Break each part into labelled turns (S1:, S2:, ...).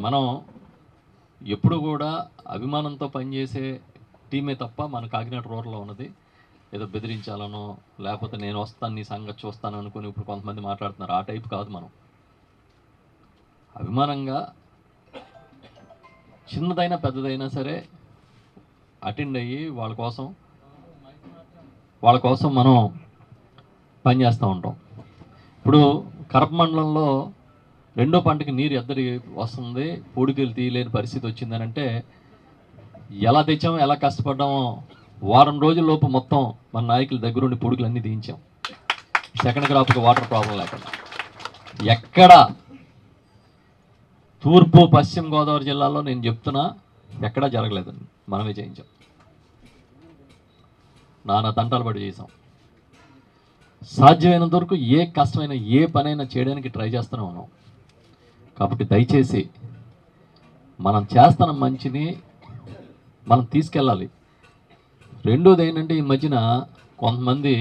S1: మనం ఎప్పుడు కూడా అభిమానంతో పనిచేసే టీమే తప్ప మన కాకినాడ రూరల్లో ఉన్నది ఏదో బెదిరించాలనో లేకపోతే నేను వస్తాను నీ సంగతి చూస్తాను అనుకుని ఇప్పుడు కొంతమంది మాట్లాడుతున్నారు. ఆ టైప్ కాదు. మనం అభిమానంగా చిన్నదైనా పెద్దదైనా సరే అటెండ్ అయ్యి వాళ్ళ కోసం మనం పనిచేస్తూ ఉంటాం. ఇప్పుడు కరప మండలంలో రెండో పంటకి నీరు ఎద్దడి వస్తుంది, పూడికలు తీయలేని పరిస్థితి వచ్చిందని అంటే ఎలా తెచ్చామో ఎలా కష్టపడ్డామో వారం రోజుల లోపు మొత్తం మన నాయకుల దగ్గరుండి పూడికలన్నీ తీయించాం. సెకండ్ క్రాప్కి వాటర్ ప్రాబ్లం లేకుండా ఎక్కడ తూర్పు పశ్చిమ గోదావరి జిల్లాలో నేను చెప్తున్నా ఎక్కడా జరగలేదండి. మనమే చేయించాం. నానా తంటాలు పడి చేసాం. సాధ్యమైనంత వరకు ఏ కష్టమైన ఏ పనైనా చేయడానికి ట్రై చేస్తూనే ఉన్నాం. కాబట్టి దయచేసి మనం చేస్తున్న మంచిని మనం తీసుకెళ్ళాలి. రెండోది ఏంటంటే ఈ మధ్యన కొంతమంది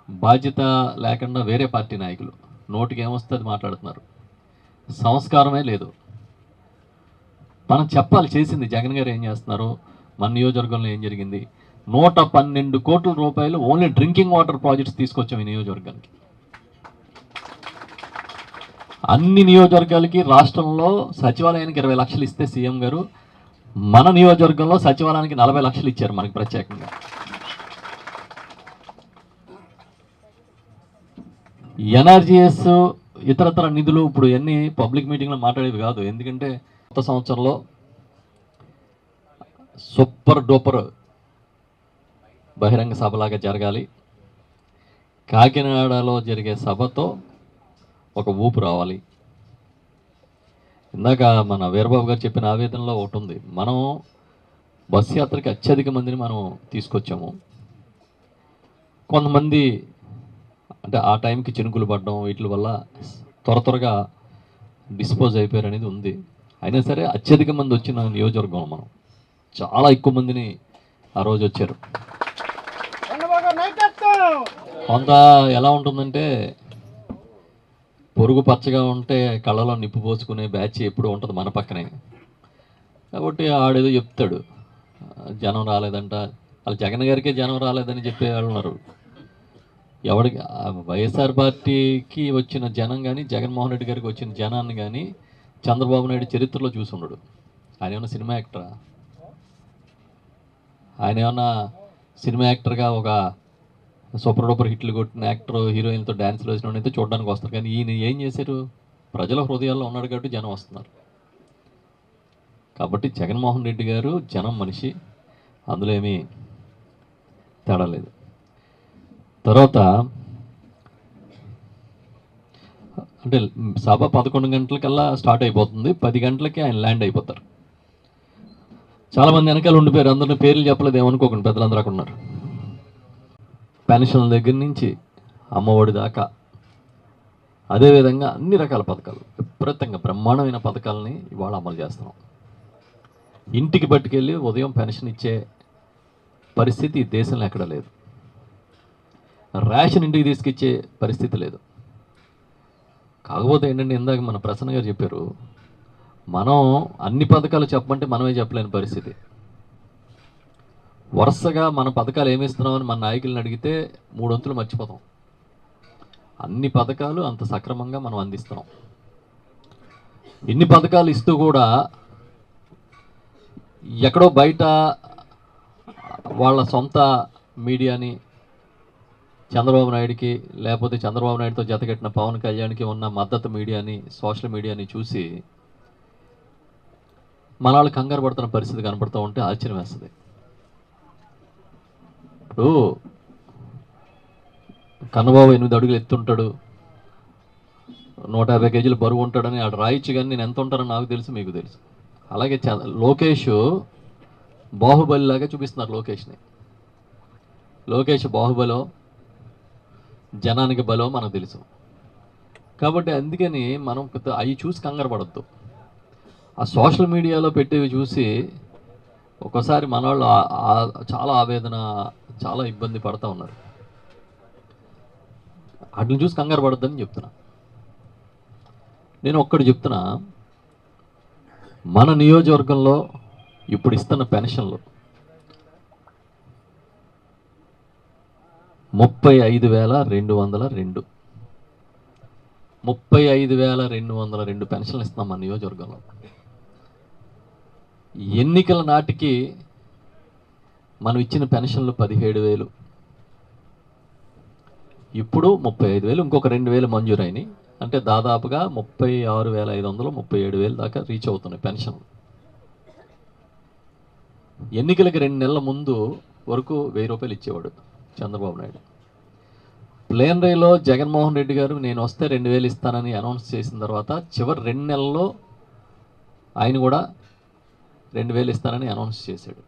S1: బాధ్యత లేకుండా వేరే పార్టీ నాయకులు నోటికి ఏమొస్తుంది మాట్లాడుతున్నారు. సంస్కారమే లేదు. మనం చెప్పాలి చేసింది. జగన్ గారు ఏం చేస్తున్నారు, మన నియోజకవర్గంలో ఏం జరిగింది. 112 కోట్ల రూపాయలు ఓన్లీ డ్రింకింగ్ వాటర్ ప్రాజెక్ట్స్ తీసుకొచ్చాం ఈ నియోజకవర్గానికి. అన్ని నియోజకవర్గాలకి రాష్ట్రంలో సచివాలయానికి 20 లక్షలు ఇస్తే సీఎం గారు మన నియోజకవర్గంలో సచివాలయానికి 40 లక్షలు ఇచ్చారు మనకి ప్రత్యేకంగా. ఎన్ఆర్జీఎస్ ఇతరతర నిధులు ఇప్పుడు ఎన్ని పబ్లిక్ మీటింగ్లో మాట్లాడేవి కాదు. ఎందుకంటే కొత్త సంవత్సరంలో సూపర్ డూపర్ బహిరంగ సభలాగా జరగాలి. కాకినాడలో జరిగే సభతో ఒక ఊపు రావాలి. ఇందాక మన వీరబాబు గారు చెప్పిన ఆవేదనలో ఒకటి ఉంది. మనం బస్ యాత్రకి అత్యధిక మందిని మనం తీసుకొచ్చాము. కొంతమంది అంటే ఆ టైంకి చినుకులు పడడం వీటి వల్ల త్వరగా డిస్పోజ్ అయిపోయారు అనేది ఉంది. అయినా సరే అత్యధిక మంది వచ్చిన నియోజకవర్గం మనం చాలా ఎక్కువ మందిని ఆ రోజు వచ్చారు. కొంత ఎలా ఉంటుందంటే పొరుగు పచ్చగా ఉంటే కళ్ళలో నిప్పు పోసుకునే బ్యాచ్ ఎప్పుడు ఉంటుంది మన పక్కనే. కాబట్టి ఆడేదో చెప్తాడు, జనం రాలేదంట. వాళ్ళు జగన్ గారికే జనం రాలేదని చెప్పే వాళ్ళు ఉన్నారు. ఎవరికి వైఎస్ఆర్ పార్టీకి వచ్చిన జనం కానీ జగన్మోహన్ రెడ్డి గారికి వచ్చిన జనాన్ని కానీ చంద్రబాబు నాయుడు చరిత్రలో చూసి ఉండడు. ఆయన ఏమన్నా సినిమా యాక్టరా? ఆయన ఏమన్నా సినిమా యాక్టర్గా ఒక సూపర్ డూపర్ హిట్లు కొట్టిన యాక్టర్ హీరోయిన్తో డ్యాన్స్లు వేసిన అయితే చూడడానికి వస్తారు. కానీ ఈయన ఏం చేశారు? ప్రజల హృదయాల్లో ఉన్నాడు కాబట్టి జనం వస్తున్నారు. కాబట్టి జగన్మోహన్ రెడ్డి గారు జనం మనిషి, అందులో ఏమీ తేడా లేదు. తర్వాత అంటే సభ 11 గంటలకల్లా స్టార్ట్ అయిపోతుంది. 10 గంటలకి ఆయన ల్యాండ్ అయిపోతారు. చాలామంది వెనకాల ఉండిపోయారు. అందరిని పేర్లు చెప్పలేదు ఏమనుకోకండి, పెద్దలందరూ అక్కడ ఉన్నారు. పెన్షన్ల దగ్గర నుంచి అమ్మఒడి దాకా, అదేవిధంగా అన్ని రకాల పథకాలు, విపరీతంగా బ్రహ్మాండమైన పథకాలని ఇవాళ అమలు చేస్తున్నాం. ఇంటికి పట్టుకెళ్ళి ఉదయం పెన్షన్ ఇచ్చే పరిస్థితి ఈ దేశంలో ఎక్కడ లేదు. రేషన్ ఇంటికి తీసుకొచ్చే పరిస్థితి లేదు. కాకపోతే ఏంటంటే ఇందాక మన ప్రసన్న గారు చెప్పారు, మనం అన్ని పథకాలు చెప్పమంటే మనమే చెప్పలేని పరిస్థితి. వరుసగా మన పథకాలు ఏమిస్తున్నామని మన నాయకులను అడిగితే 3 వంతులు మర్చిపోతాం. అన్ని పథకాలు అంత సక్రమంగా మనం అందిస్తున్నాం. ఇన్ని పథకాలు ఇస్తూ కూడా ఎక్కడో బయట వాళ్ళ సొంత మీడియాని చంద్రబాబు నాయుడికి లేకపోతే చంద్రబాబు నాయుడుతో జతకట్టిన పవన్ కళ్యాణ్కి ఉన్న మద్దతు మీడియాని, సోషల్ మీడియాని చూసి మన వాళ్ళు కంగారు పడుతున్న పరిస్థితి కనపడుతూ ఉంటే ఆశ్చర్యం వేస్తుంది. ఇప్పుడు కన్నబాబు 8 అడుగులు ఎత్తుంటాడు, 150 కేజీలు బరువు ఉంటాడని ఆడు రాయిచ్చు. కానీ నేను ఎంత ఉంటానో నాకు తెలుసు, మీకు తెలుసు. అలాగే లోకేష్ బాహుబలి లాగా చూపిస్తున్నారు లోకేష్ని. లోకేష్ బాహుబలో జనానికి బలో మనకు తెలుసు. కాబట్టి అందుకని మనం అవి చూసి కంగారు పడద్దు. ఆ సోషల్ మీడియాలో పెట్టేవి చూసి ఒక్కోసారి మన వాళ్ళు చాలా ఆవేదన, చాలా ఇబ్బంది పడుతూ ఉన్నారు. వాటిని చూసి కంగారు పడద్దని చెప్తున్నా. నేను ఒక్కటి చెప్తున్నా, మన నియోజకవర్గంలో ఇప్పుడు ఇస్తున్న పెన్షన్లు 35,202 35,202 పెన్షన్లు ఇస్తున్నాం మన నియోజకవర్గంలో. ఎన్నికల నాటికి మనం ఇచ్చిన పెన్షన్లు 17,000, ఇప్పుడు 35,000, ఇంకొక 2,000 మంజూరైనాయి. అంటే దాదాపుగా 36,500, 37,000 దాకా రీచ్ అవుతున్నాయి పెన్షన్లు. ఎన్నికలకి 2 నెలల ముందు వరకు 1,000 రూపాయలు ఇచ్చేవాడు చంద్రబాబు నాయుడు. ప్లేన్ రైలో జగన్మోహన్ రెడ్డి గారు నేను వస్తే 2,000 ఇస్తానని అనౌన్స్ చేసిన తర్వాత చివరి 2 నెలల్లో ఆయన కూడా 2,000 ఇస్తానని అనౌన్స్ చేశాడు.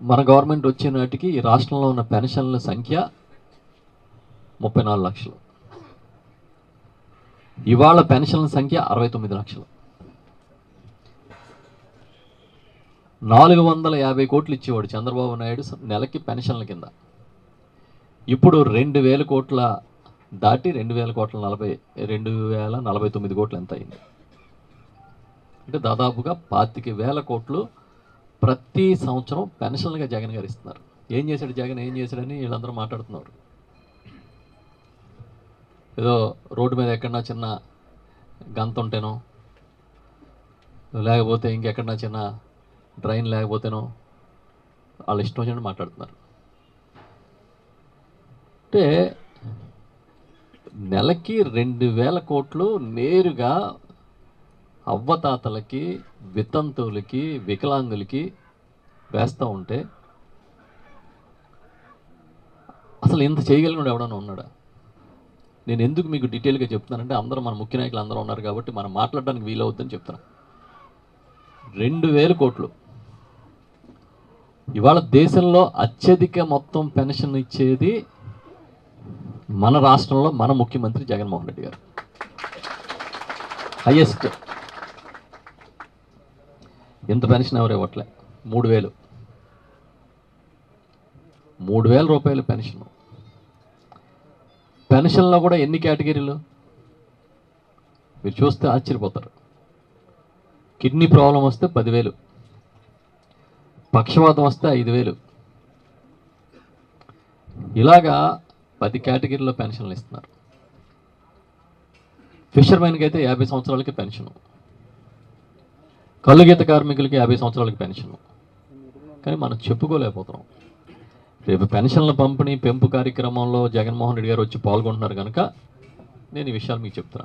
S1: మన గవర్నమెంట్ వచ్చే నాటికి ఈ రాష్ట్రంలో ఉన్న పెన్షన్ల సంఖ్య 34 లక్షలు. ఇవాళ పెన్షన్ల సంఖ్య 69 లక్షలు. 450 కోట్లు ఇచ్చేవాడు చంద్రబాబు నాయుడు నెలకి పెన్షన్ల కింద. ఇప్పుడు 2,000 కోట్ల దాటి 2,049 కోట్లు ఎంత అయింది అంటే దాదాపుగా 25,000 కోట్లు ప్రతి సంవత్సరం పెన్షన్లుగా జగన్ గారు ఇస్తున్నారు. ఏం చేశాడు జగన్, ఏం చేశాడని వీళ్ళందరూ మాట్లాడుతున్నారు. ఏదో రోడ్డు మీద ఎక్కడన్నా చిన్న గంత ఉంటేనో, లేకపోతే ఇంకెక్కడన్నా చిన్న డ్రైన్ లేకపోతేనో వాళ్ళు ఇష్టం వచ్చినట్టు మాట్లాడుతున్నారు. అంటే నెలకి 2,000 కోట్లు నేరుగా అవ్వతాతలకి, వితంతువులకి, వికలాంగులకి వేస్తూ ఉంటే అసలు ఇంత చేయగలిగినాడు ఎవడన్నా ఉన్నాడా? నేను ఎందుకు మీకు డీటెయిల్గా చెప్తున్నానంటే అందరూ మన ముఖ్య నాయకులు అందరూ ఉన్నారు కాబట్టి మనం మాట్లాడడానికి వీలవుతుందని చెప్తున్నాను. 2,000 కోట్లు. ఇవాళ దేశంలో అత్యధిక మొత్తం పెన్షన్ ఇచ్చేది మన రాష్ట్రంలో మన ముఖ్యమంత్రి జగన్మోహన్ రెడ్డి గారు. హైయెస్ట్. ఇంత పెన్షన్ ఎవరు ఇవ్వట్లే. 3,000 రూపాయల పెన్షన్. పెన్షన్లో కూడా ఎన్ని కేటగిరీలు మీరు చూస్తే ఆశ్చర్యపోతారు. కిడ్నీ ప్రాబ్లం వస్తే 10,000, పక్షవాతం వస్తే 5,000, ఇలాగా 10 కేటగిరీలో పెన్షన్లు ఇస్తున్నారు. ఫిషర్మెన్కి అయితే 50 సంవత్సరాలకి పెన్షను, కల్లుగీత కార్మికులకి 50 సంవత్సరాలకి పెన్షను. కానీ మనం చెప్పుకోలేకపోతున్నాం. రేపు పెన్షన్ల పంపిణీ పెంపు కార్యక్రమంలో జగన్మోహన్ రెడ్డి గారు వచ్చి పాల్గొంటున్నారు కనుక నేను ఈ విషయాలు మీకు చెప్తున్నా.